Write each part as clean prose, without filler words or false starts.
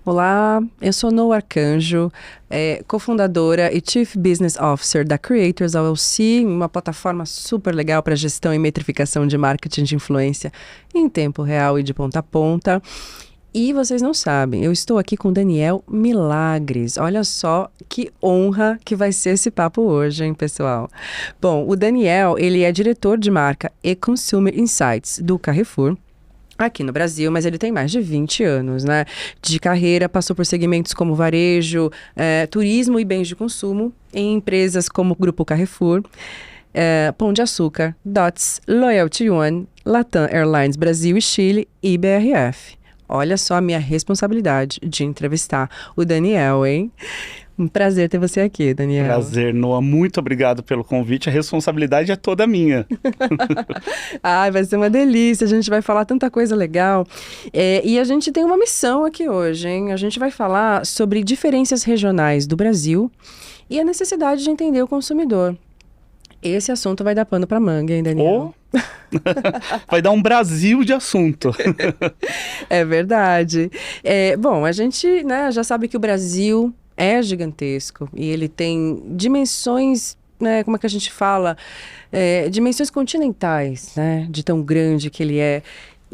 Olá, eu sou Noa Arcanjo, cofundadora e Chief Business Officer da Creators LLC, uma plataforma super legal para gestão e metrificação de marketing de influência em tempo real e de ponta a ponta. E vocês não sabem, eu estou aqui com Daniel Milagres. Olha só que honra que vai ser esse papo hoje, hein, pessoal? Bom, o Daniel, ele é diretor de marca e Consumer Insights do Carrefour, aqui no Brasil, mas ele tem mais de 20 anos, né, de carreira, passou por segmentos como varejo, turismo e bens de consumo, em empresas como o Grupo Carrefour, Pão de Açúcar, Dots, Loyalty One, Latam Airlines Brasil e Chile e BRF. Olha só a minha responsabilidade de entrevistar o Daniel, hein? Um prazer ter você aqui, Daniel. Prazer, Noa. Muito obrigado pelo convite. A responsabilidade é toda minha. Ai, vai ser uma delícia. A gente vai falar tanta coisa legal. E a gente tem uma missão aqui hoje, hein? A gente vai falar sobre diferenças regionais do Brasil e a necessidade de entender o consumidor. Esse assunto vai dar pano para manga, hein, Daniel? Vai dar um Brasil de assunto. É verdade. Bom, a gente, né, já sabe que o Brasil é gigantesco e ele tem dimensões, né, como é que a gente fala? Dimensões continentais, né, de tão grande que ele é.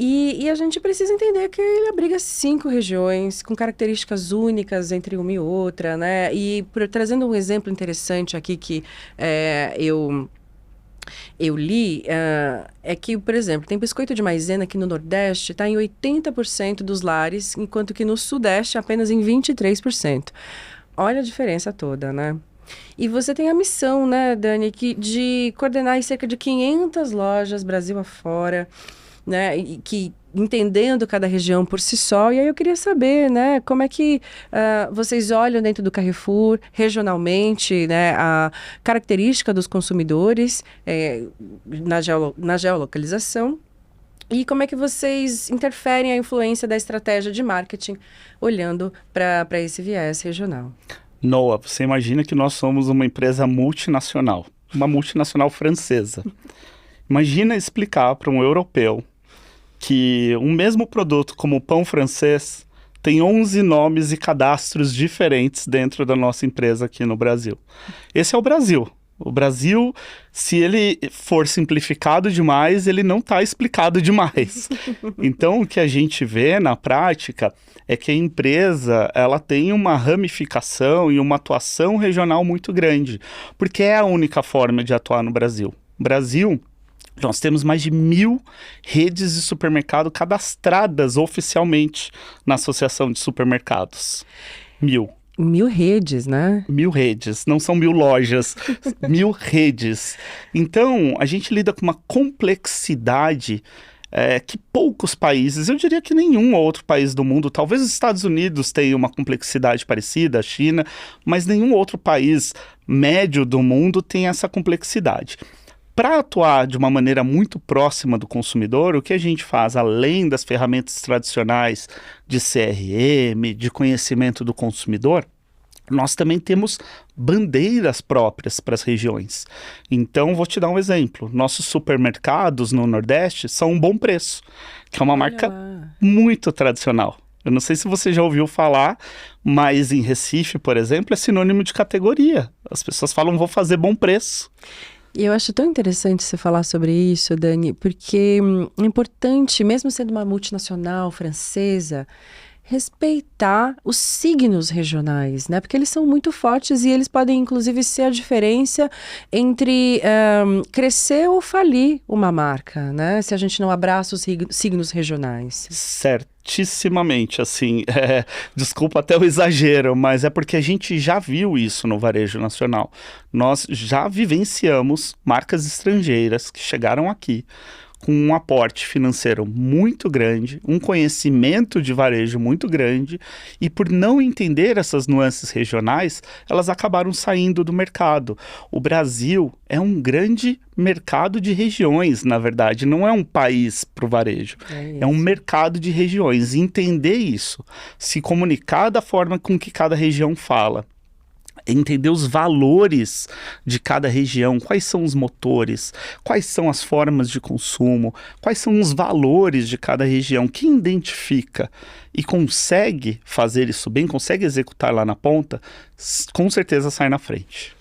E a gente precisa entender que ele abriga 5 regiões com características únicas entre uma e outra, né? E trazendo um exemplo interessante aqui que eu li, é que, por exemplo, tem biscoito de maisena aqui no Nordeste, está em 80% dos lares, enquanto que no Sudeste apenas em 23%. Olha a diferença toda, né? E você tem a missão, né, Dani, de coordenar cerca de 500 lojas Brasil afora, né, e que entendendo cada região por si só. E aí eu queria saber, né, como é que vocês olham dentro do Carrefour, regionalmente, né, a característica dos consumidores na geolocalização, e como é que vocês interferem a influência da estratégia de marketing olhando para esse viés regional. Noa, você imagina que nós somos uma empresa multinacional, uma multinacional francesa. Imagina explicar para um europeu que um mesmo produto como o pão francês tem 11 nomes e cadastros diferentes dentro da nossa empresa aqui no Brasil. Esse é o Brasil. O Brasil, se ele for simplificado demais, ele não está explicado demais. Então, o que a gente vê na prática é que a empresa ela tem uma ramificação e uma atuação regional muito grande, porque é a única forma de atuar no Brasil. Brasil, nós temos mais de 1.000 redes de supermercado cadastradas oficialmente na Associação de Supermercados. 1.000. 1.000 redes, né? 1.000 redes, não são 1.000 lojas, 1.000 redes. Então, a gente lida com uma complexidade que poucos países, eu diria que nenhum outro país do mundo, talvez os Estados Unidos tenham uma complexidade parecida, a China, mas nenhum outro país médio do mundo tem essa complexidade. Para atuar de uma maneira muito próxima do consumidor, o que a gente faz, além das ferramentas tradicionais de CRM, de conhecimento do consumidor, nós também temos bandeiras próprias para as regiões. Então, vou te dar um exemplo. Nossos supermercados no Nordeste são um Bom Preço, que é uma marca muito tradicional. Eu não sei se você já ouviu falar, mas em Recife, por exemplo, é sinônimo de categoria. As pessoas falam, vou fazer bom preço. E eu acho tão interessante você falar sobre isso, Dani, porque é importante, mesmo sendo uma multinacional francesa, respeitar os signos regionais, né? Porque eles são muito fortes e eles podem, inclusive, ser a diferença entre crescer ou falir uma marca, né? Se a gente não abraça os signos regionais. Certissimamente, assim, desculpa até o exagero, mas é porque a gente já viu isso no varejo nacional. Nós já vivenciamos marcas estrangeiras que chegaram aqui com um aporte financeiro muito grande, um conhecimento de varejo muito grande, e por não entender essas nuances regionais, elas acabaram saindo do mercado. O Brasil é um grande mercado de regiões, na verdade, não é um país para o varejo, é um mercado de regiões. Entender isso, se comunicar da forma com que cada região fala, entender os valores de cada região, quais são os motores, quais são as formas de consumo, quais são os valores de cada região. Quem identifica e consegue fazer isso bem, consegue executar lá na ponta, com certeza sai na frente.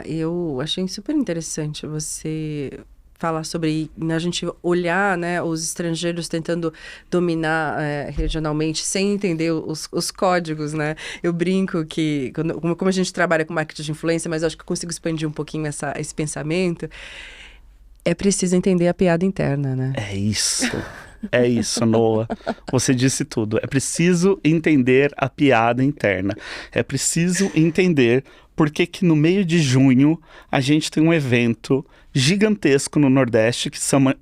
Eu achei super interessante você falar sobre a gente olhar, né, os estrangeiros tentando dominar regionalmente sem entender os códigos, né? Eu brinco que, como a gente trabalha com marketing de influência, mas eu acho que eu consigo expandir um pouquinho esse pensamento, é preciso entender a piada interna, né? É isso, Noah. Você disse tudo. É preciso entender a piada interna. É preciso entender por que no meio de junho a gente tem um evento gigantesco no Nordeste que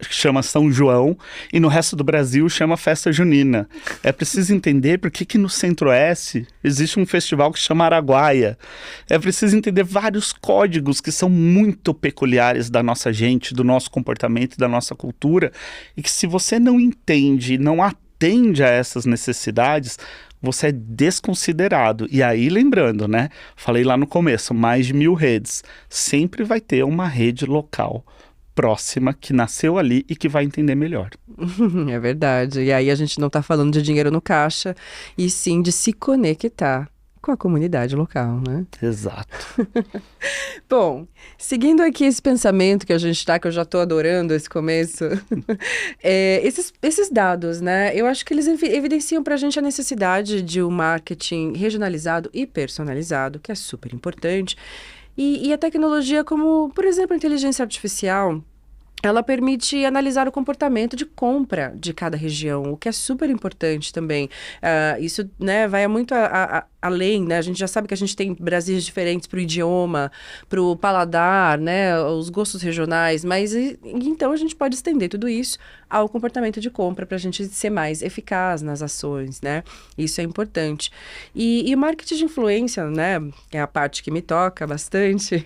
chama São João e no resto do Brasil chama Festa Junina. É preciso entender por que no Centro-Oeste existe um festival que chama Araguaia. É preciso entender vários códigos que são muito peculiares da nossa gente, do nosso comportamento e da nossa cultura, e que se você não entende, não atende a essas necessidades, você é desconsiderado. E aí, lembrando, né? Falei lá no começo, mais de 1.000 redes. Sempre vai ter uma rede local próxima que nasceu ali e que vai entender melhor. É verdade. E aí a gente não está falando de dinheiro no caixa, e sim de se conectar com a comunidade local, né? Exato. Bom, seguindo aqui esse pensamento que a gente está, que eu já estou adorando esse começo, esses dados, né? Eu acho que eles evidenciam para a gente a necessidade de um marketing regionalizado e personalizado, que é super importante. E a tecnologia como, por exemplo, a inteligência artificial, ela permite analisar o comportamento de compra de cada região, o que é super importante também. Isso, né, vai muito além, né? A gente já sabe que a gente tem Brasis diferentes para o idioma, para o paladar, né? Os gostos regionais, mas então a gente pode estender tudo isso ao comportamento de compra para a gente ser mais eficaz nas ações, né? Isso é importante. E o marketing de influência, né? É a parte que me toca bastante.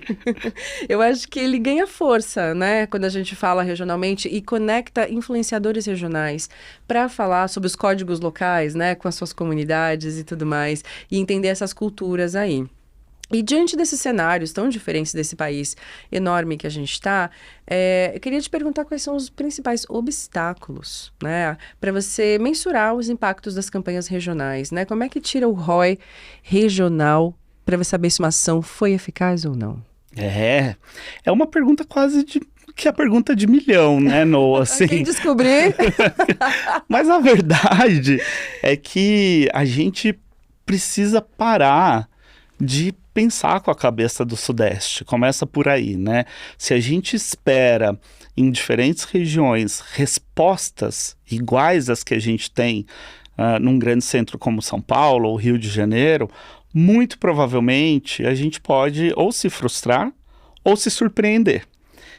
Eu acho que ele ganha força, né? Quando a gente fala regionalmente e conecta influenciadores regionais para falar sobre os códigos locais, né? Com as suas comunidades e tudo mais. E entender essas culturas aí. E diante desses cenários tão diferentes desse país enorme que a gente está, eu queria te perguntar quais são os principais obstáculos, né, para você mensurar os impactos das campanhas regionais, né? Como é que tira o ROI regional para você saber se uma ação foi eficaz ou não? É uma pergunta quase que é a pergunta de milhão, né, Noah? Assim. Quem descobrir? Mas a verdade é que a gente precisa parar de pensar com a cabeça do Sudeste. Começa por aí, né? Se a gente espera em diferentes regiões respostas iguais às que a gente tem num grande centro como São Paulo ou Rio de Janeiro, muito provavelmente a gente pode ou se frustrar ou se surpreender.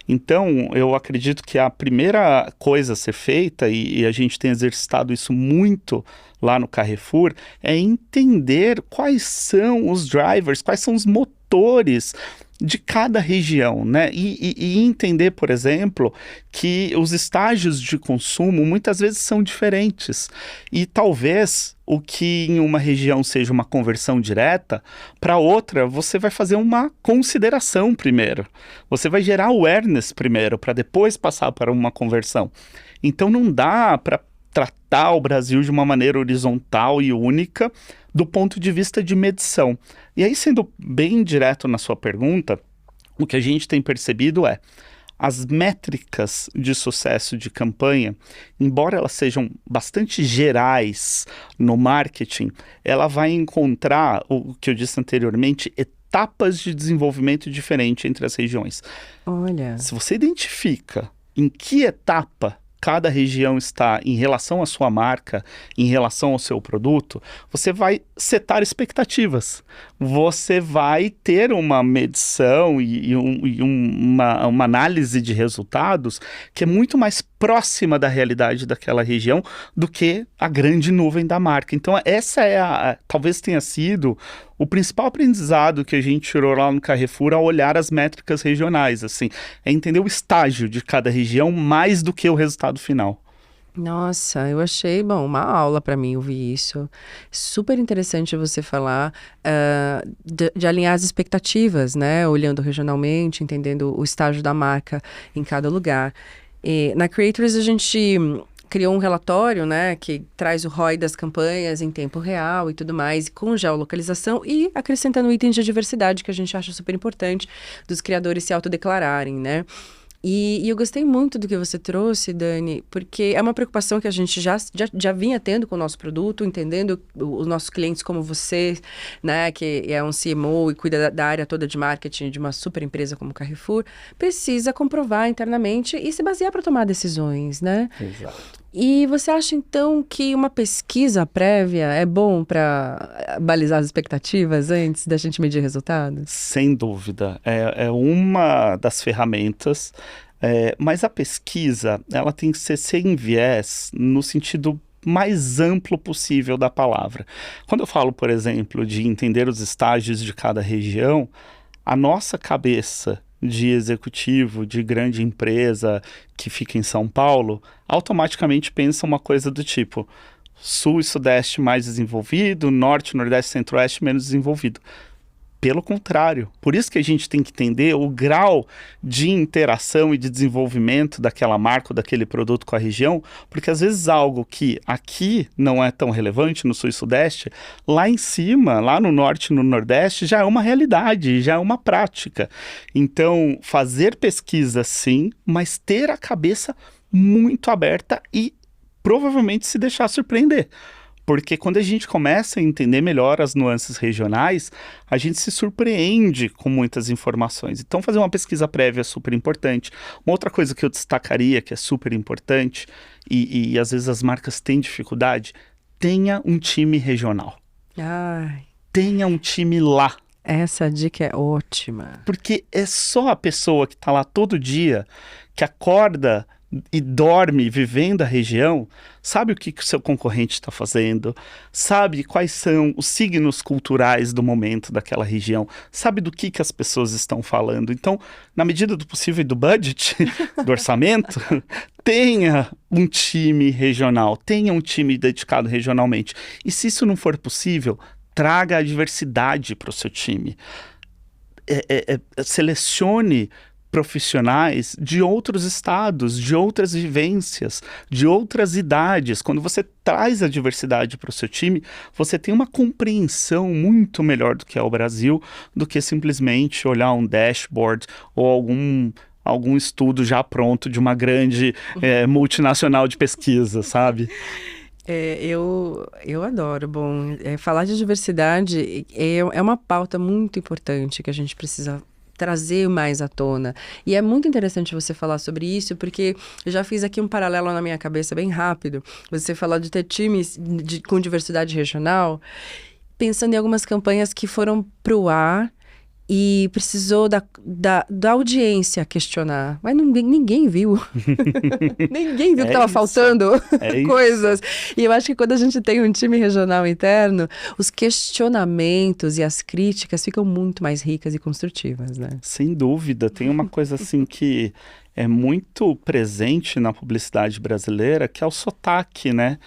Então, eu acredito que a primeira coisa a ser feita, e a gente tem exercitado isso muito lá no Carrefour, é entender quais são os drivers, quais são os motores de cada região, né? E entender, por exemplo, que os estágios de consumo muitas vezes são diferentes. E talvez o que em uma região seja uma conversão direta, para outra você vai fazer uma consideração primeiro. Você vai gerar awareness primeiro, para depois passar para uma conversão. Então não dá para tratar o Brasil de uma maneira horizontal e única do ponto de vista de medição. E aí, sendo bem direto na sua pergunta, o que a gente tem percebido é as métricas de sucesso de campanha, embora elas sejam bastante gerais no marketing, ela vai encontrar, o que eu disse anteriormente, etapas de desenvolvimento diferente entre as regiões. Olha. Se você identifica em que etapa cada região está em relação à sua marca, em relação ao seu produto, você vai setar expectativas. Você vai ter uma medição e uma análise de resultados que é muito mais próxima da realidade daquela região do que a grande nuvem da marca. Então essa talvez tenha sido o principal aprendizado que a gente tirou lá no Carrefour ao olhar as métricas regionais, assim, é entender o estágio de cada região mais do que o resultado final. Nossa, eu achei, bom, uma aula para mim ouvir isso. Super interessante você falar de alinhar as expectativas, né? Olhando regionalmente, entendendo o estágio da marca em cada lugar. E na Creators a gente criou um relatório, né, que traz o ROI das campanhas em tempo real e tudo mais, com geolocalização e acrescentando itens de diversidade que a gente acha super importante dos criadores se autodeclararem, né? E eu gostei muito do que você trouxe, Dani, porque é uma preocupação que a gente já vinha tendo com o nosso produto, entendendo os nossos clientes como você, né, que é um CMO e cuida da área toda de marketing de uma super empresa como Carrefour, precisa comprovar internamente e se basear para tomar decisões, né? Exato. E você acha, então, que uma pesquisa prévia é bom para balizar as expectativas antes da gente medir resultados? Sem dúvida, é uma das ferramentas, mas a pesquisa, ela tem que ser sem viés no sentido mais amplo possível da palavra. Quando eu falo, por exemplo, de entender os estágios de cada região, a nossa cabeça de executivo, de grande empresa que fica em São Paulo, automaticamente pensa uma coisa do tipo: Sul e Sudeste mais desenvolvido, Norte, Nordeste, Centro-Oeste menos desenvolvido. Pelo contrário, por isso que a gente tem que entender o grau de interação e de desenvolvimento daquela marca ou daquele produto com a região, porque às vezes algo que aqui não é tão relevante no Sul e Sudeste, lá em cima, lá no Norte e no Nordeste, já é uma realidade, já é uma prática. Então, fazer pesquisa sim, mas ter a cabeça muito aberta e provavelmente se deixar surpreender. Porque quando a gente começa a entender melhor as nuances regionais, a gente se surpreende com muitas informações. Então, fazer uma pesquisa prévia é super importante. Uma outra coisa que eu destacaria, que é super importante, e às vezes as marcas têm dificuldade, tenha um time regional. Ai, Tenha um time lá. essa dica é ótima. Porque é só a pessoa que está lá todo dia, que acorda e dorme vivendo a região, sabe o que o seu concorrente está fazendo, sabe quais são os signos culturais do momento daquela região, sabe do que as pessoas estão falando. Então, na medida do possível e do budget, do orçamento, tenha um time regional, tenha um time dedicado regionalmente. E se isso não for possível, traga a diversidade para o seu time. Selecione profissionais de outros estados, de outras vivências, de outras idades. Quando você traz a diversidade para o seu time, você tem uma compreensão muito melhor do que é o Brasil, do que simplesmente olhar um dashboard ou algum estudo já pronto de uma grande multinacional de pesquisa, sabe? Eu adoro. Bom, falar de diversidade é uma pauta muito importante que a gente precisa trazer mais à tona. E é muito interessante você falar sobre isso, porque eu já fiz aqui um paralelo na minha cabeça bem rápido. Você falar de ter times com diversidade regional, pensando em algumas campanhas que foram pro ar e precisou da audiência questionar. Mas ninguém viu. Ninguém viu que estava faltando coisas. E eu acho que quando a gente tem um time regional interno, os questionamentos e as críticas ficam muito mais ricas e construtivas, né? Sem dúvida. Tem uma coisa assim que é muito presente na publicidade brasileira, que é o sotaque, né?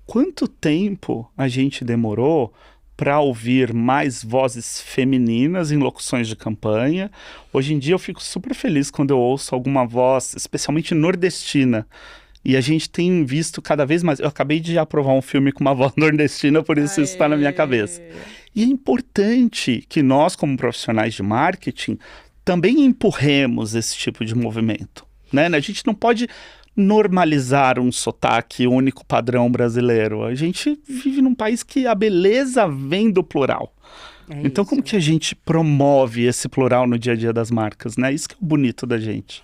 Quanto tempo a gente demorou para ouvir mais vozes femininas em locuções de campanha? Hoje em dia eu fico super feliz quando eu ouço alguma voz, especialmente nordestina. E a gente tem visto cada vez mais. Eu acabei de aprovar um filme com uma voz nordestina, por isso isso está na minha cabeça. E é importante que nós, como profissionais de marketing, também empurremos esse tipo de movimento, né? A gente não pode normalizar um sotaque único padrão brasileiro. A gente vive num país que a beleza vem do plural. Então, como que a gente promove esse plural no dia a dia das marcas, né? Isso que é o bonito da gente.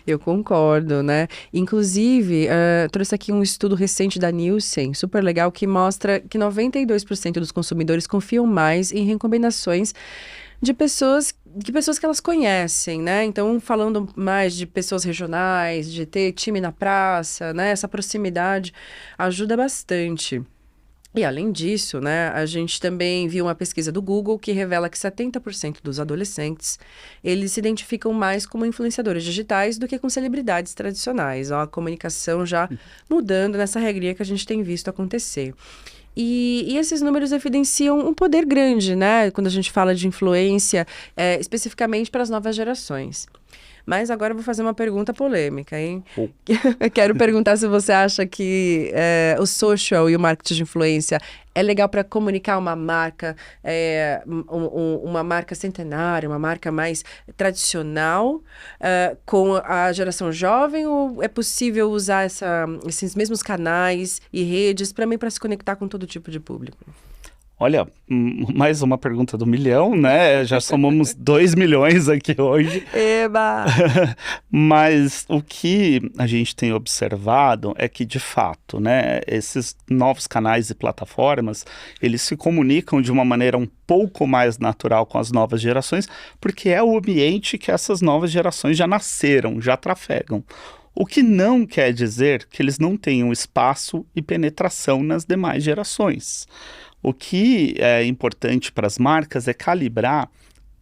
Eu concordo, né? Inclusive, trouxe aqui um estudo recente da Nielsen, super legal, que mostra que 92% dos consumidores confiam mais em recomendações de pessoas que elas conhecem, né? Então, falando mais de pessoas regionais, de ter time na praça, né? Essa proximidade ajuda bastante. E além disso, né, a gente também viu uma pesquisa do Google que revela que 70% dos adolescentes, eles se identificam mais como influenciadores digitais do que com celebridades tradicionais. Ó, a comunicação já mudando nessa regrinha que a gente tem visto acontecer. E esses números evidenciam um poder grande, né, quando a gente fala de influência, especificamente para as novas gerações. Mas agora eu vou fazer uma pergunta polêmica, hein? Oh. Eu quero perguntar se você acha que o social e o marketing de influência é legal para comunicar uma marca, uma marca centenária, uma marca mais tradicional, com a geração jovem, ou é possível usar esses mesmos canais e redes para se conectar com todo tipo de público? Olha, mais uma pergunta do milhão, né? Já somamos 2 milhões aqui hoje. Eba! Mas o que a gente tem observado é que, de fato, né, esses novos canais e plataformas, eles se comunicam de uma maneira um pouco mais natural com as novas gerações, porque é o ambiente que essas novas gerações já nasceram, já trafegam. O que não quer dizer que eles não tenham espaço e penetração nas demais gerações. O que é importante para as marcas é calibrar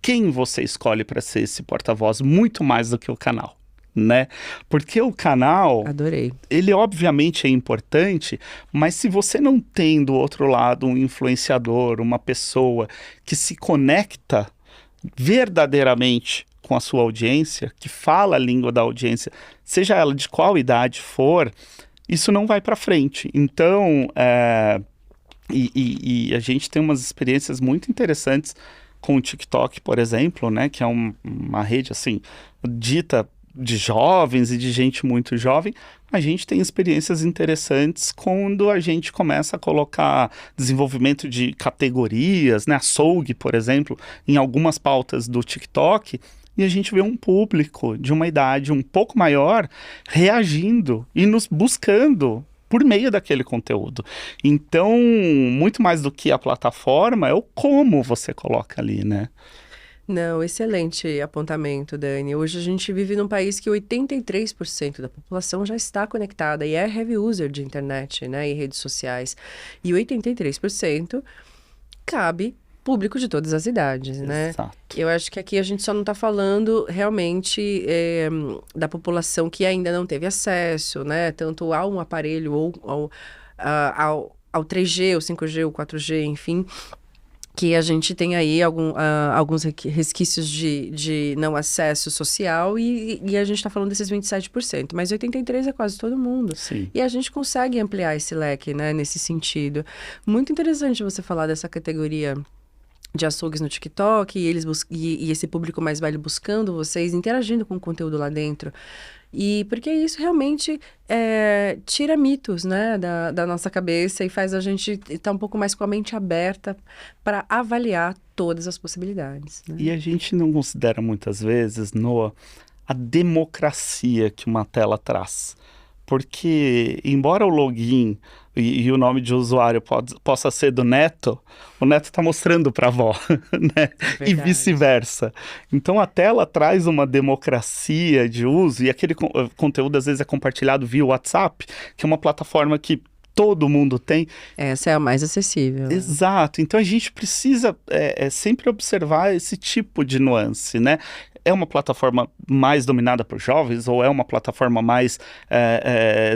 quem você escolhe para ser esse porta-voz, muito mais do que o canal, né? Porque o canal, Adorei. ele obviamente é importante, mas se você não tem do outro lado um influenciador, uma pessoa que se conecta verdadeiramente com a sua audiência, que fala a língua da audiência, seja ela de qual idade for, isso não vai para frente. Então, E a gente tem umas experiências muito interessantes com o TikTok, por exemplo, né? Que é uma rede, assim, dita de jovens e de gente muito jovem. A gente tem experiências interessantes quando a gente começa a colocar desenvolvimento de categorias, né? Açougue, por exemplo, em algumas pautas do TikTok. E a gente vê um público de uma idade um pouco maior reagindo e nos buscando por meio daquele conteúdo. Então, muito mais do que a plataforma, é o como você coloca ali, né? Não, excelente apontamento, Dani. Hoje a gente vive num país que 83% da população já está conectada e é heavy user de internet, né, e redes sociais. E 83% cabe público de todas as idades, né? Exato. Eu acho que aqui a gente só não está falando realmente da população que ainda não teve acesso, né? Tanto a um aparelho ou ao 3G, o 5G, o 4G, enfim, que a gente tem aí alguns resquícios de não acesso social e a gente está falando desses 27%, mas 83% é quase todo mundo. Sim. E a gente consegue ampliar esse leque, né, nesse sentido. Muito interessante você falar dessa categoria de açougues no TikTok e esse público mais velho buscando vocês, interagindo com o conteúdo lá dentro. E porque isso realmente tira mitos, né, da nossa cabeça e faz a gente estar um pouco mais com a mente aberta para avaliar todas as possibilidades, né? E a gente não considera muitas vezes, Noah, a democracia que uma tela traz. Porque, embora o login e o nome de usuário possa ser do neto, o neto está mostrando para a avó, né? E vice-versa. Então, a tela traz uma democracia de uso e aquele conteúdo, às vezes, é compartilhado via WhatsApp, que é uma plataforma que todo mundo tem. Essa é a mais acessível. Exato. Então, a gente precisa sempre observar esse tipo de nuance, né? É uma plataforma mais dominada por jovens ou é uma plataforma mais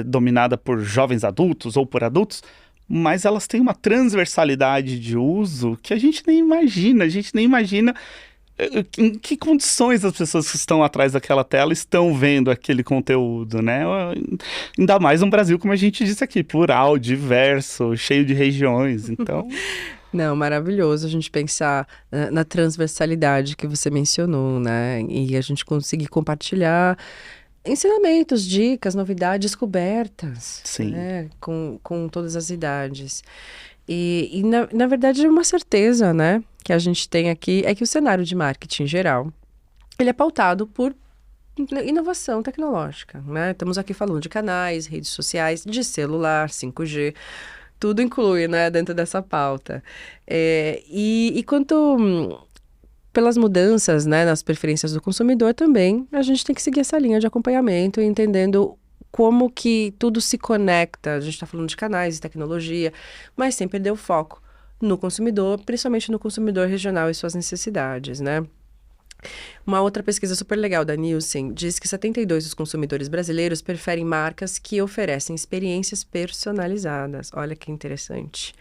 dominada por jovens adultos ou por adultos? Mas elas têm uma transversalidade de uso que a gente nem imagina em que condições as pessoas que estão atrás daquela tela estão vendo aquele conteúdo, né? Ainda mais um Brasil, como a gente disse aqui, plural, diverso, cheio de regiões, então... Não, maravilhoso a gente pensar na transversalidade que você mencionou, né? E a gente conseguir compartilhar ensinamentos, dicas, novidades, descobertas. Sim. Né? Com todas as idades. E na verdade, uma certeza, né, que a gente tem aqui é que o cenário de marketing geral, ele é pautado por inovação tecnológica, né? Estamos aqui falando de canais, redes sociais, de celular, 5G... Tudo inclui, né, dentro dessa pauta. E quanto pelas mudanças, né, nas preferências do consumidor também, a gente tem que seguir essa linha de acompanhamento, entendendo como que tudo se conecta. A gente está falando de canais e tecnologia, mas sem perder o foco no consumidor, principalmente no consumidor regional e suas necessidades, né? Uma outra pesquisa super legal da Nielsen diz que 72% dos consumidores brasileiros preferem marcas que oferecem experiências personalizadas. Olha que interessante.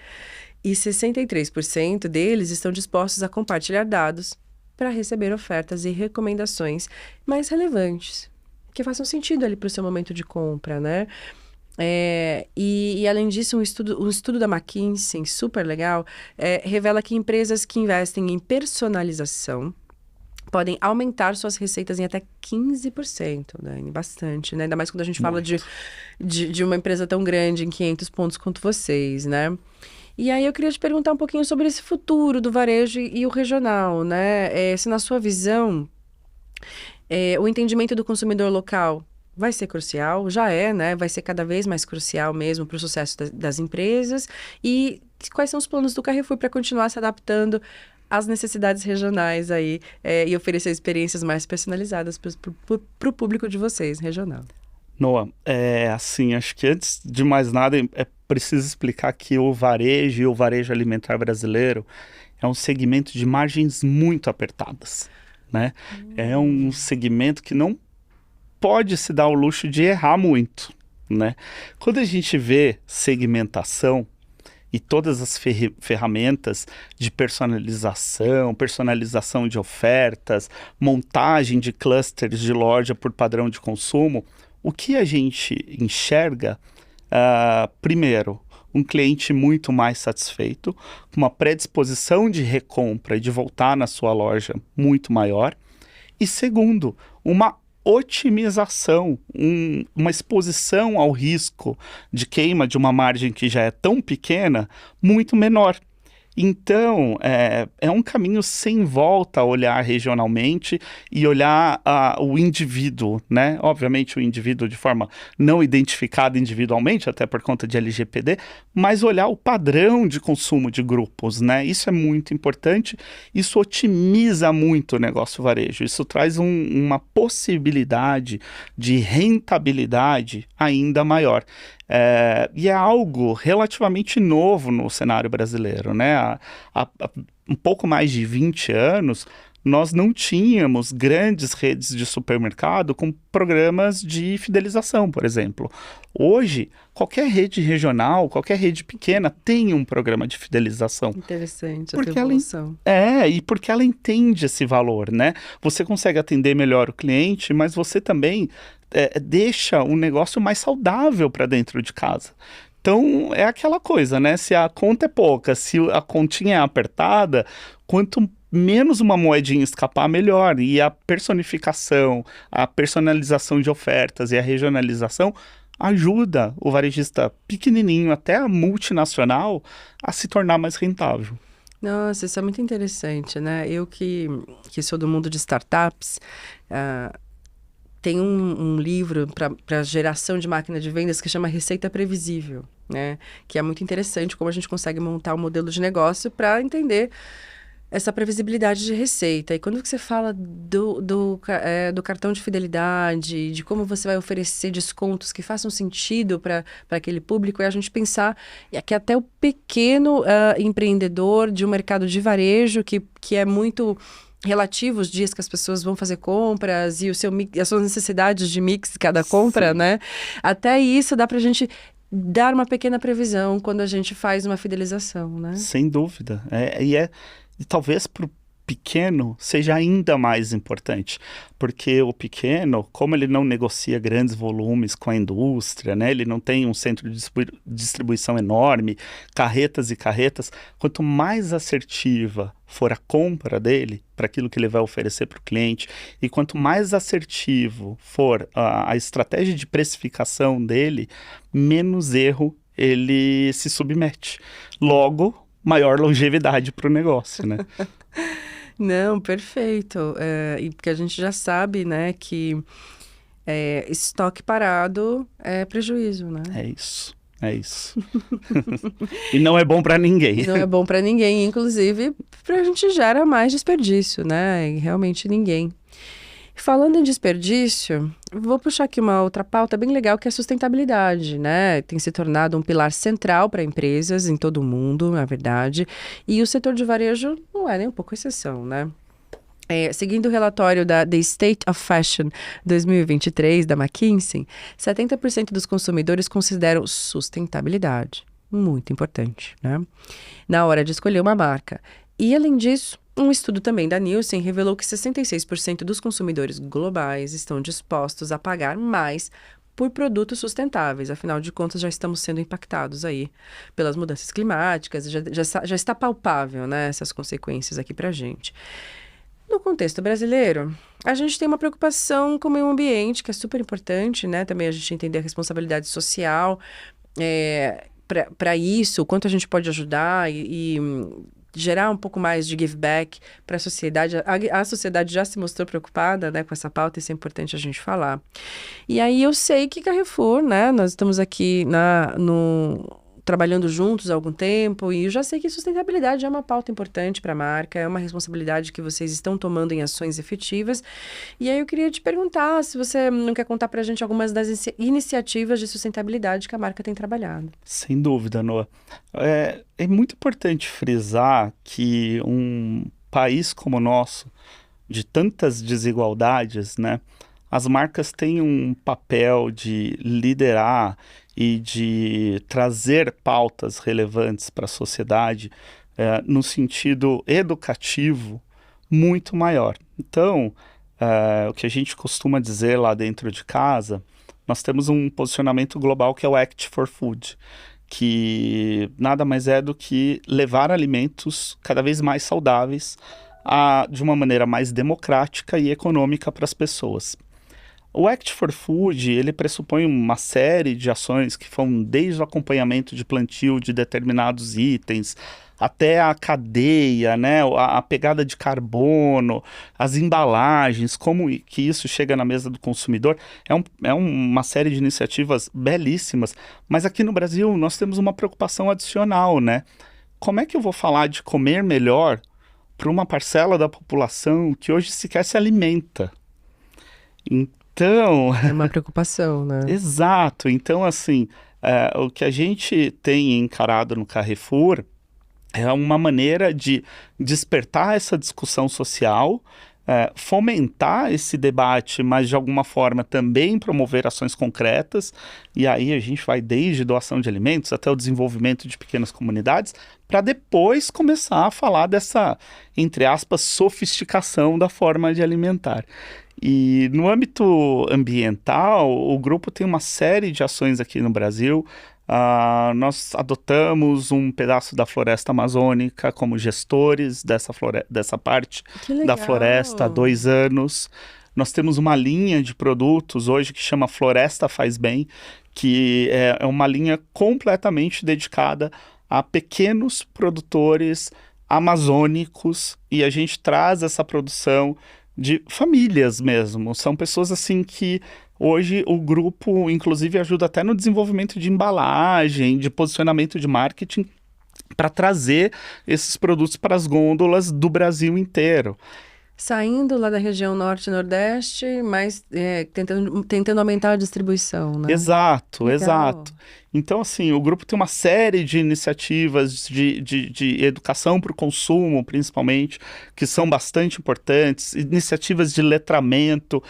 E 63% deles estão dispostos a compartilhar dados para receber ofertas e recomendações mais relevantes, que façam sentido ali para o seu momento de compra, né? E além disso, um estudo da McKinsey, super legal, revela que empresas que investem em personalização podem aumentar suas receitas em até 15%, Dani, bastante, né? Ainda mais quando a gente fala de uma empresa tão grande, em 500 pontos quanto vocês, né? E aí eu queria te perguntar um pouquinho sobre esse futuro do varejo e o regional, né? Se na sua visão, o entendimento do consumidor local vai ser crucial, já né? Vai ser cada vez mais crucial mesmo para o sucesso das empresas. E quais são os planos do Carrefour para continuar se adaptando às necessidades regionais aí e oferecer experiências mais personalizadas para o público de vocês, regional? Noah, assim, acho que antes de mais nada é preciso explicar que o varejo e o varejo alimentar brasileiro é um segmento de margens muito apertadas, né? É um segmento que não pode se dar o luxo de errar muito, né? Quando a gente vê segmentação e todas as ferramentas de personalização de ofertas, montagem de clusters de loja por padrão de consumo, o que a gente enxerga, primeiro, um cliente muito mais satisfeito, com uma predisposição de recompra e de voltar na sua loja muito maior. E segundo, uma otimização, uma exposição ao risco de queima de uma margem que já é tão pequena, muito menor. Então, é um caminho sem volta olhar regionalmente e olhar o indivíduo, né? Obviamente o indivíduo de forma não identificada individualmente, até por conta de LGPD, mas olhar o padrão de consumo de grupos, né? Isso é muito importante, isso otimiza muito o negócio varejo, isso traz uma possibilidade de rentabilidade ainda maior. E é algo relativamente novo no cenário brasileiro, né? Há um pouco mais de 20 anos, nós não tínhamos grandes redes de supermercado com programas de fidelização, por exemplo. Hoje, qualquer rede regional, qualquer rede pequena tem um programa de fidelização. Interessante, porque a evolução. E porque ela entende esse valor, né? Você consegue atender melhor o cliente, mas você também deixa o negócio mais saudável para dentro de casa. Então, é aquela coisa, né? Se a conta é pouca, se a continha é apertada, quanto menos uma moedinha escapar, melhor. E a personificação, a personalização de ofertas e a regionalização ajuda o varejista pequenininho, até a multinacional, a se tornar mais rentável. Nossa, isso é muito interessante, né? Eu que sou do mundo de startups, tem um livro para geração de máquina de vendas que chama Receita Previsível, né? Que é muito interessante como a gente consegue montar um modelo de negócio para entender essa previsibilidade de receita. E quando você fala do cartão de fidelidade, de como você vai oferecer descontos que façam sentido para aquele público, é a gente pensar que até o pequeno empreendedor de um mercado de varejo, que é muito relativo os dias que as pessoas vão fazer compras e as suas necessidades de mix de cada compra, sim, né? Até isso dá pra gente dar uma pequena previsão quando a gente faz uma fidelização, né? Sem dúvida. E talvez para o pequeno seja ainda mais importante, porque o pequeno, como ele não negocia grandes volumes com a indústria, né, ele não tem um centro de distribuição enorme, carretas e carretas, quanto mais assertiva for a compra dele para aquilo que ele vai oferecer para o cliente, e quanto mais assertivo for a estratégia de precificação dele, menos erro ele se submete. Logo, maior longevidade para o negócio, né? Não, perfeito. E porque a gente já sabe, né, que estoque parado é prejuízo, né? É isso. E não é bom para ninguém. Não é bom para ninguém, inclusive a gente gera mais desperdício, né? E realmente ninguém. Falando em desperdício, vou puxar aqui uma outra pauta bem legal, que é a sustentabilidade, né? Tem se tornado um pilar central para empresas em todo o mundo, na verdade, e o setor de varejo não é nem um pouco exceção, né? Seguindo o relatório da The State of Fashion 2023 da McKinsey, 70% dos consumidores consideram sustentabilidade muito importante, né? Na hora de escolher uma marca. E, além disso, um estudo também da Nielsen revelou que 66% dos consumidores globais estão dispostos a pagar mais por produtos sustentáveis. Afinal de contas, já estamos sendo impactados aí pelas mudanças climáticas, já está palpável, né, essas consequências aqui pra gente. No contexto brasileiro, a gente tem uma preocupação com o meio ambiente, que é super importante, né? Também a gente entender a responsabilidade social para isso, o quanto a gente pode ajudar e gerar um pouco mais de give back para a sociedade. A sociedade já se mostrou preocupada, né, com essa pauta, isso é importante a gente falar. E aí eu sei que Carrefour, né, nós estamos aqui trabalhando juntos há algum tempo, e eu já sei que sustentabilidade é uma pauta importante para a marca, é uma responsabilidade que vocês estão tomando em ações efetivas. E aí eu queria te perguntar se você não quer contar para a gente algumas das iniciativas de sustentabilidade que a marca tem trabalhado. Sem dúvida, Noah. É muito importante frisar que um país como o nosso, de tantas desigualdades, né? As marcas têm um papel de liderar e de trazer pautas relevantes para a sociedade, no sentido educativo muito maior. Então, o que a gente costuma dizer lá dentro de casa, nós temos um posicionamento global que é o Act for Food, que nada mais é do que levar alimentos cada vez mais saudáveis de uma maneira mais democrática e econômica para as pessoas. O Act for Food, ele pressupõe uma série de ações que vão desde o acompanhamento de plantio de determinados itens, até a cadeia, né, a pegada de carbono, as embalagens, como que isso chega na mesa do consumidor. É uma série de iniciativas belíssimas, mas aqui no Brasil nós temos uma preocupação adicional, né? Como é que eu vou falar de comer melhor para uma parcela da população que hoje sequer se alimenta? Então, É uma preocupação, né? exato. Então, assim, o que a gente tem encarado no Carrefour é uma maneira de despertar essa discussão social, fomentar esse debate, mas de alguma forma também promover ações concretas. E aí a gente vai desde doação de alimentos até o desenvolvimento de pequenas comunidades, para depois começar a falar dessa, entre aspas, sofisticação da forma de alimentar. E no âmbito ambiental, o grupo tem uma série de ações aqui no Brasil. Nós adotamos um pedaço da floresta amazônica como gestores dessa parte da floresta há 2 anos. Nós temos uma linha de produtos hoje que chama Floresta Faz Bem, que é uma linha completamente dedicada a pequenos produtores amazônicos, e a gente traz essa produção de famílias mesmo. São pessoas assim que hoje o grupo, inclusive, ajuda até no desenvolvimento de embalagem, de posicionamento de marketing, para trazer esses produtos para as gôndolas do Brasil inteiro. Saindo lá da região norte e nordeste, mas tentando aumentar a distribuição, né? Exato, Legal. exato. Então, assim, o grupo tem uma série de iniciativas de educação para o consumo, principalmente, que são bastante importantes, iniciativas de letramento.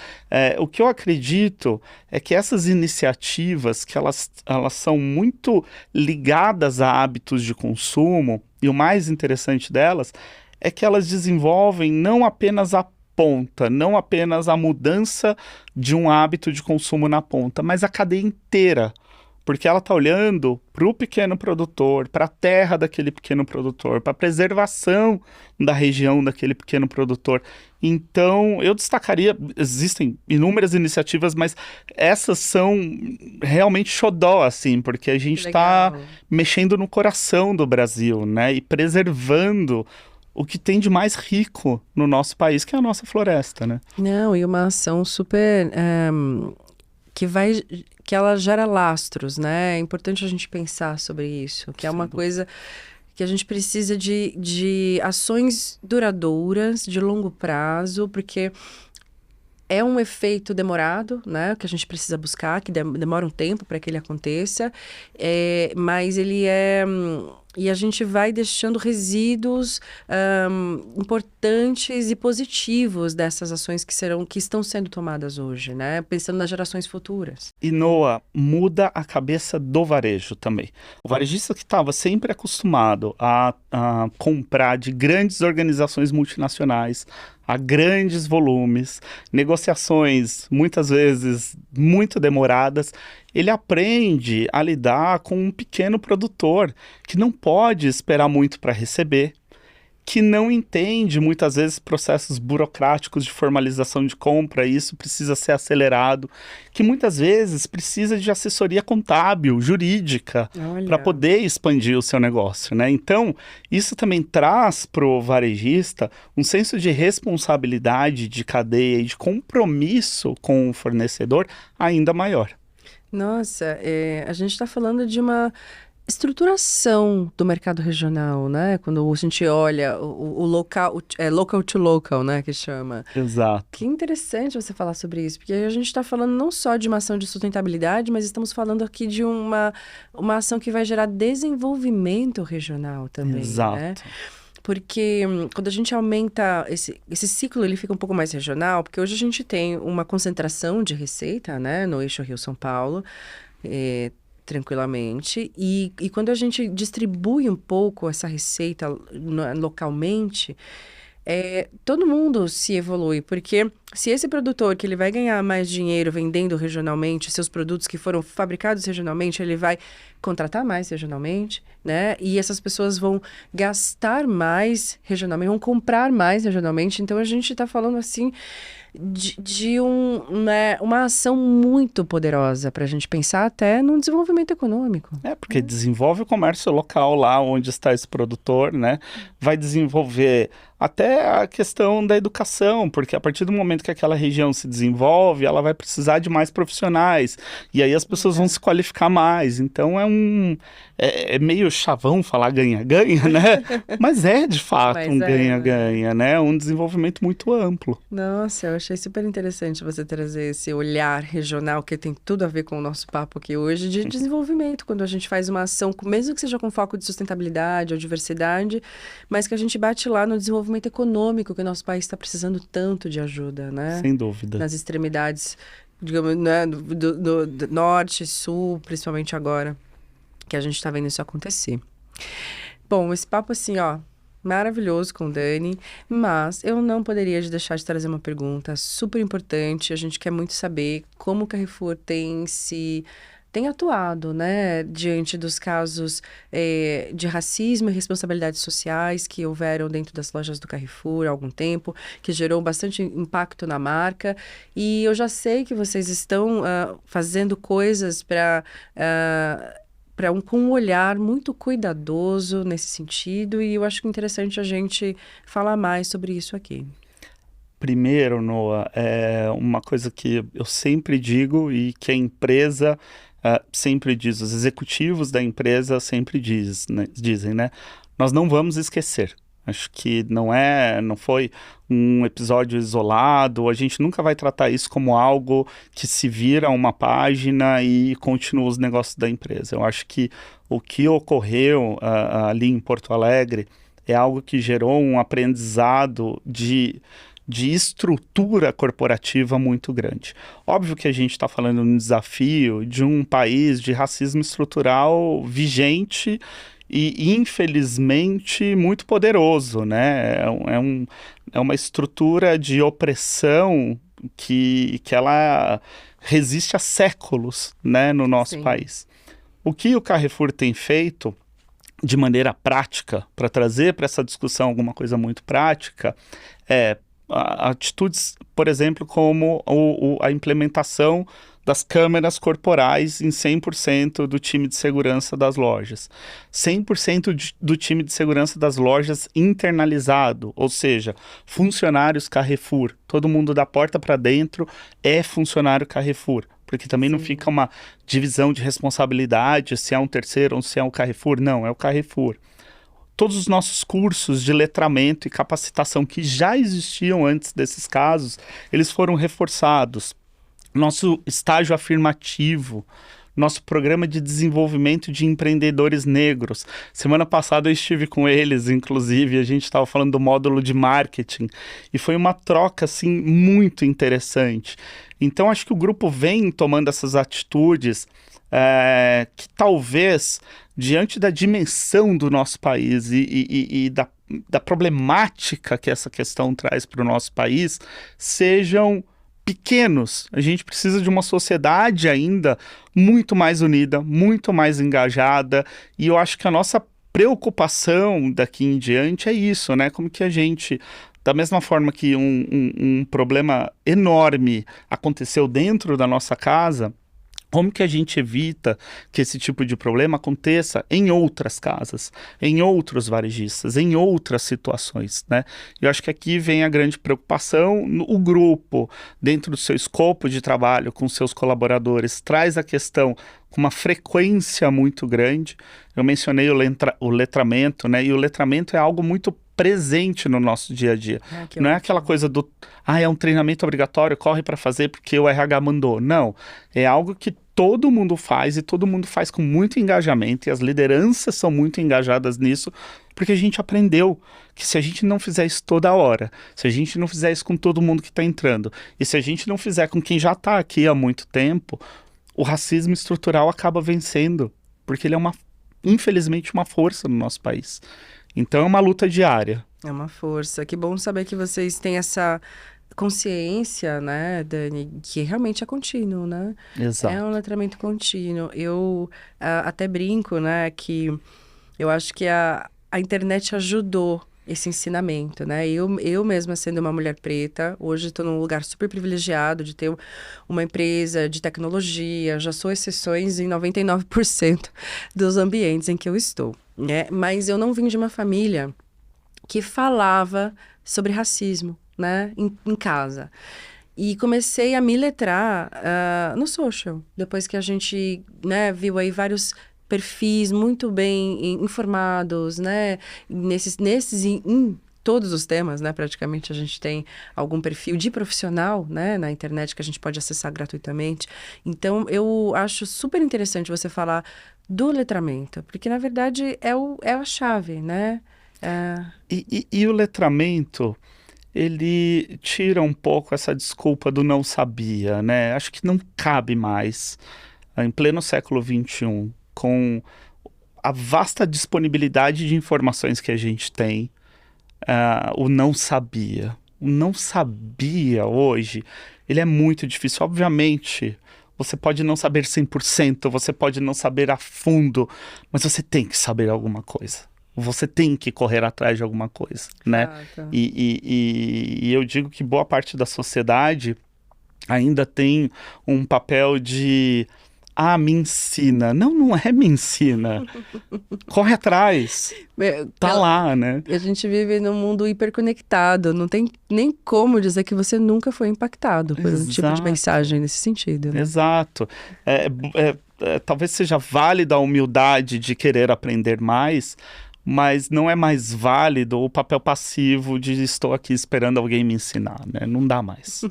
O que eu acredito é que essas iniciativas, que elas são muito ligadas a hábitos de consumo, e o mais interessante delas é que elas desenvolvem não apenas a ponta, não apenas a mudança de um hábito de consumo na ponta, mas a cadeia inteira. Porque ela está olhando para o pequeno produtor, para a terra daquele pequeno produtor, para a preservação da região daquele pequeno produtor. Então, eu destacaria, existem inúmeras iniciativas, mas essas são realmente xodó, assim, porque a gente está mexendo no coração do Brasil, né? E preservando o que tem de mais rico no nosso país, que é a nossa floresta, né? Não, e uma ação super... que ela gera lastros, né? É importante a gente pensar sobre isso, que é uma coisa que a gente precisa de ações duradouras, de longo prazo, porque É um efeito demorado, né? Que a gente precisa buscar, que demora um tempo para que ele aconteça, mas ele é. E a gente vai deixando resíduos importantes e positivos dessas ações que estão sendo tomadas hoje, né? Pensando nas gerações futuras. E Noah, muda a cabeça do varejo também. O varejista que estava sempre acostumado a comprar de grandes organizações multinacionais, a grandes volumes, negociações muitas vezes muito demoradas, ele aprende a lidar com um pequeno produtor que não pode esperar muito para receber, que não entende muitas vezes processos burocráticos de formalização de compra, e isso precisa ser acelerado, que muitas vezes precisa de assessoria contábil, jurídica, para poder expandir o seu negócio, né? Então, isso também traz para o varejista um senso de responsabilidade de cadeia e de compromisso com o fornecedor ainda maior. Nossa, a gente está falando de uma estruturação do mercado regional, né? Quando a gente olha o local, local to local, né? Que chama. Exato. Que interessante você falar sobre isso, porque a gente está falando não só de uma ação de sustentabilidade, mas estamos falando aqui de uma ação que vai gerar desenvolvimento regional também, Exato. né? Porque quando a gente aumenta esse ciclo, ele fica um pouco mais regional, porque hoje a gente tem uma concentração de receita, né, no eixo Rio-São Paulo, tranquilamente, e quando a gente distribui um pouco essa receita localmente, todo mundo se evolui, porque se esse produtor que ele vai ganhar mais dinheiro vendendo regionalmente seus produtos que foram fabricados regionalmente, ele vai contratar mais regionalmente, né? E essas pessoas vão gastar mais regionalmente, vão comprar mais regionalmente. Então a gente está falando assim de uma ação muito poderosa para a gente pensar até no desenvolvimento econômico. Porque desenvolve o comércio local lá onde está esse produtor, né? Vai desenvolver até a questão da educação, porque a partir do momento que aquela região se desenvolve, ela vai precisar de mais profissionais, e aí as pessoas vão se qualificar mais. Então é meio chavão falar ganha-ganha, né? Mas é de fato um ganha-ganha, né? Um desenvolvimento muito amplo. Nossa, eu achei super interessante você trazer esse olhar regional, que tem tudo a ver com o nosso papo aqui hoje, de desenvolvimento, quando a gente faz uma ação, mesmo que seja com foco de sustentabilidade ou diversidade, mas que a gente bate lá no desenvolvimento econômico, que o nosso país está precisando tanto de ajuda, né? Sem dúvida. Nas extremidades, digamos, né, do norte, sul, principalmente agora, que a gente está vendo isso acontecer. Bom, esse papo assim, ó, maravilhoso com o Dani, mas eu não poderia deixar de trazer uma pergunta super importante. A gente quer muito saber como o Carrefour tem atuado, né, diante dos casos de racismo e responsabilidades sociais que houveram dentro das lojas do Carrefour há algum tempo, que gerou bastante impacto na marca. E eu já sei que vocês estão fazendo coisas com um olhar muito cuidadoso nesse sentido, e eu acho interessante a gente falar mais sobre isso aqui. Primeiro, Noah, uma coisa que eu sempre digo e que a empresa sempre diz, os executivos da empresa sempre dizem, né? Nós não vamos esquecer. Acho que não foi um episódio isolado, a gente nunca vai tratar isso como algo que se vira uma página e continua os negócios da empresa. Eu acho que o que ocorreu ali em Porto Alegre é algo que gerou um aprendizado de estrutura corporativa muito grande. Óbvio que a gente está falando de um desafio de um país de racismo estrutural vigente e, infelizmente, muito poderoso, né? É uma estrutura de opressão que ela resiste há séculos, né, no nosso país. O que o Carrefour tem feito de maneira prática, para trazer para essa discussão alguma coisa muito prática, atitudes, por exemplo, como a implementação das câmeras corporais em 100% do time de segurança das lojas. 100% do time de segurança das lojas internalizado, ou seja, funcionários Carrefour. Todo mundo da porta para dentro é funcionário Carrefour, porque também não fica uma divisão de responsabilidade se é um terceiro ou se é um Carrefour. Não, é o Carrefour. todos os nossos cursos de letramento e capacitação que já existiam antes desses casos, eles foram reforçados. Nosso estágio afirmativo, nosso programa de desenvolvimento de empreendedores negros. Semana passada eu estive com eles, inclusive, a gente estava falando do módulo de marketing, e foi uma troca, assim, muito interessante. Então, acho que o grupo vem tomando essas atitudes que talvez, diante da dimensão do nosso país e da problemática que essa questão traz para o nosso país, sejam pequenos. A gente precisa de uma sociedade ainda muito mais unida, muito mais engajada, e eu acho que a nossa preocupação daqui em diante é isso, né? Como que a gente, da mesma forma que um problema enorme aconteceu dentro da nossa casa, como que a gente evita que esse tipo de problema aconteça em outras casas, em outros varejistas, em outras situações, né? Eu acho que aqui vem a grande preocupação. O grupo, dentro do seu escopo de trabalho com seus colaboradores, traz a questão com uma frequência muito grande. Eu mencionei o letramento, né? E o letramento é algo muito presente no nosso dia a dia. Não é aquela coisa do, é um treinamento obrigatório, corre para fazer porque o RH mandou. Não, é algo que todo mundo faz e todo mundo faz com muito engajamento, e as lideranças são muito engajadas nisso, porque a gente aprendeu que se a gente não fizer isso toda hora, se a gente não fizer isso com todo mundo que está entrando, e se a gente não fizer com quem já está aqui há muito tempo, o racismo estrutural acaba vencendo, porque ele é infelizmente uma força no nosso país. Então é uma luta diária. É uma força. Que bom saber que vocês têm essa consciência, né, Dani, que realmente é contínuo, né? Exato. É um letramento contínuo. Eu até brinco, né, que eu acho que a internet ajudou esse ensinamento, né? Eu mesma sendo uma mulher preta, hoje estou num lugar super privilegiado de ter uma empresa de tecnologia, já sou exceções em 99% dos ambientes em que eu estou, né? Mas eu não vim de uma família que falava sobre racismo, né? Em casa. E comecei a me letrar no social, depois que a gente, né, viu aí vários perfis muito bem informados, né, em todos os temas, né, praticamente a gente tem algum perfil de profissional, né, na internet que a gente pode acessar gratuitamente. Então, eu acho super interessante você falar do letramento, porque, na verdade, é a chave, né? E o letramento, ele tira um pouco essa desculpa do não sabia, né? Acho que não cabe mais, em pleno século XXI, com a vasta disponibilidade de informações que a gente tem, o não sabia. O não sabia hoje, ele é muito difícil. Obviamente, você pode não saber 100%, você pode não saber a fundo, mas você tem que saber alguma coisa. Você tem que correr atrás de alguma coisa, né? E eu digo que boa parte da sociedade ainda tem um papel de... me ensina. Não é me ensina. Corre atrás. Tá lá, né? A gente vive num mundo hiperconectado. Não tem nem como dizer que você nunca foi impactado por um tipo de mensagem nesse sentido, né? Exato. Talvez seja válida a humildade de querer aprender mais, mas não é mais válido o papel passivo de estou aqui esperando alguém me ensinar, né? Não dá mais.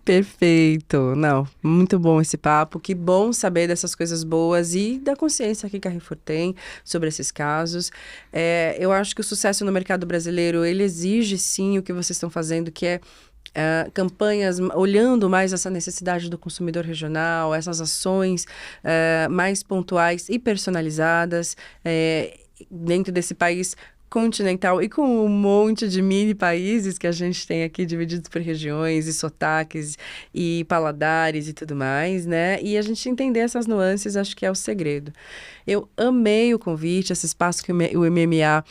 Perfeito. Não, muito bom esse papo. Que bom saber dessas coisas boas e da consciência que Carrefour tem sobre esses casos. Eu acho que o sucesso no mercado brasileiro, ele exige sim o que vocês estão fazendo, que é campanhas olhando mais essa necessidade do consumidor regional, essas ações mais pontuais e personalizadas dentro desse país continental e com um monte de mini países que a gente tem aqui divididos por regiões e sotaques e paladares e tudo mais, né? E a gente entender essas nuances, acho que é o segredo. Eu amei o convite, esse espaço que o MMA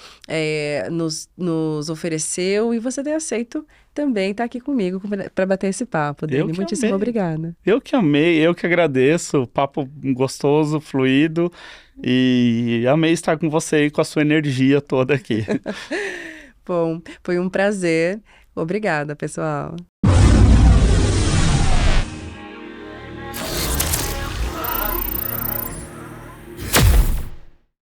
nos ofereceu, e você ter aceito também estar aqui comigo para bater esse papo, Dani. Muitíssimo obrigada. Eu que amei, eu que agradeço. Papo gostoso, fluido, e amei estar com você e com a sua energia toda aqui. Bom, foi um prazer. Obrigada, pessoal.